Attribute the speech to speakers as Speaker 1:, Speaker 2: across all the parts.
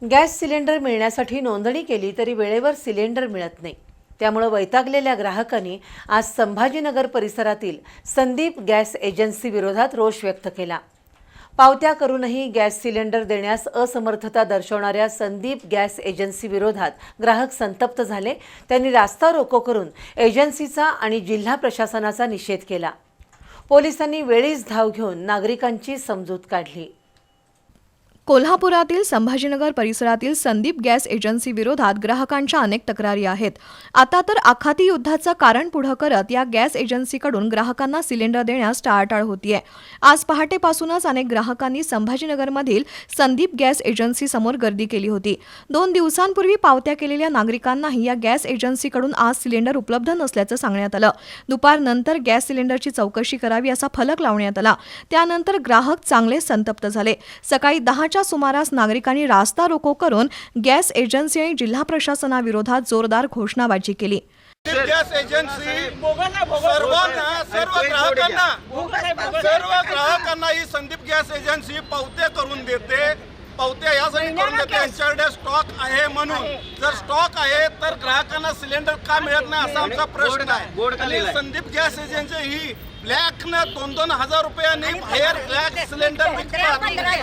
Speaker 1: Gas cylinder मिळण्यासाठी नोंदणी केली तरी वेळेवर सिलेंडर मिळत नाही। त्यामुळे वैतागलेल्या ग्राहकांनी आज संभाजीनगर परिसरातील संदीप गॅस एजन्सी विरोधात रोष व्यक्त केला। पावत्या करूनही गॅस सिलेंडर देण्यास असमर्थता दर्शवणाऱ्या संदीप गॅस एजन्सी विरोधात ग्राहक संतप्त झाले। त्यांनी रास्ता रोको करून एजन्सीचा आणि जिल्हा प्रशासनाचा निषेध केला। पोलिसांनी वेळीच धाव घेऊन नागरिकांची समजूत काढली।
Speaker 2: कोल्हापुरातील संभाजीनगर परिसरातील संदीप गॅस एजन्सी विरोधात ग्राहकांच्या अनेक तक्रारी आहेत। आता तर आखाती युद्धाचं कारण पुढे करत या गॅस एजन्सीकडून ग्राहकांना सिलेंडर देण्यास टाळाटाळ होतीये। आज पहाटेपासूनच अनेक ग्राहकांनी संभाजीनगरमधील संदीप गॅस एजन्सी समोर गर्दी केली होती। 2 दिवसांपूर्वी पावत्या केलेल्या नागरिकांनाही या गॅस एजन्सीकडून आज सिलेंडर उपलब्ध नसल्याचं सांगण्यात आलं। दुपारनंतर गॅस सिलेंडरची चौकशी करावी असा फलक लावण्यात आला। त्यानंतर ग्राहक चांगले संतप्त झाले। सकाळी 10च्या सुमारास नागरिकांनी रास्ता रोको करून गॅस एजन्सी आणि जिल्हा प्रशासनाविरोधात जोरदार घोषणाबाजी केली।
Speaker 3: गॅस एजन्सी सर्व ग्राहकांना ही संदीप गॅस एजन्सी पावत्या करून देते। पावत्या यासाठी करून देते यांच्याकडे स्टॉक आहे म्हणून। जर स्टॉक आहे तर ग्राहकांना सिलेंडर का मिळत नाही असा आमचा प्रश्न आहे। संदीप गॅस एजन्सी ही ब्लॅकनं 2-2 हजार रुपयांनी बाहेर ब्लॅक सिलेंडर विकतात।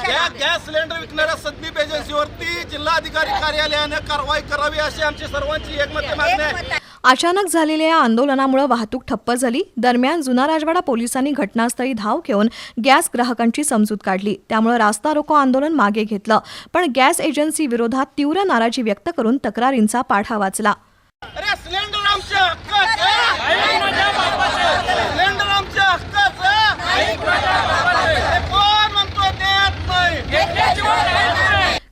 Speaker 3: या गॅस सिलेंडर विकणाऱ्या संदीप एजन्सीवरती जिल्हाधिकारी कार्यालयाने कारवाई करावी अशी आमची सर्वांची एकमत मागणी आहे।
Speaker 2: अचानक झालेल्या या आंदोलनामुळे वाहतूक ठप्प झाली। दरम्यान जुना राजवाडा पोलिसांनी घटनास्थळी धाव घेऊन गॅस ग्राहकांची समजूत काढली। त्यामुळे रास्ता रोको आंदोलन मागे घेतलं, पण गॅस एजन्सी विरोधात तीव्र नाराजी व्यक्त करून तक्रारींचा पाढा वाचला।
Speaker 3: अरे सिलेंडर आमच्या हक्काचं, सिलेंडर आमच्या हक्काचं, कोण म्हणतो देत नाही।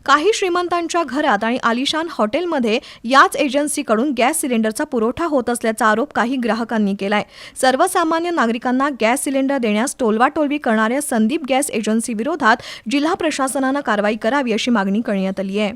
Speaker 2: काही श्रीमंतांच्या घरात आणि आलिशान हॉटेलमध्ये याच एजन्सीकडून गॅस सिलेंडरचा पुरवठा होत असल्याचा आरोप काही ग्राहकांनी केलाय। सर्वसामान्य नागरिकांना गॅस सिलेंडर देण्यास टोलवाटोलवी करणाऱ्या संदीप गॅस एजन्सी विरोधात जिल्हा प्रशासनानं कारवाई करावी अशी मागणी करण्यात आली आहे।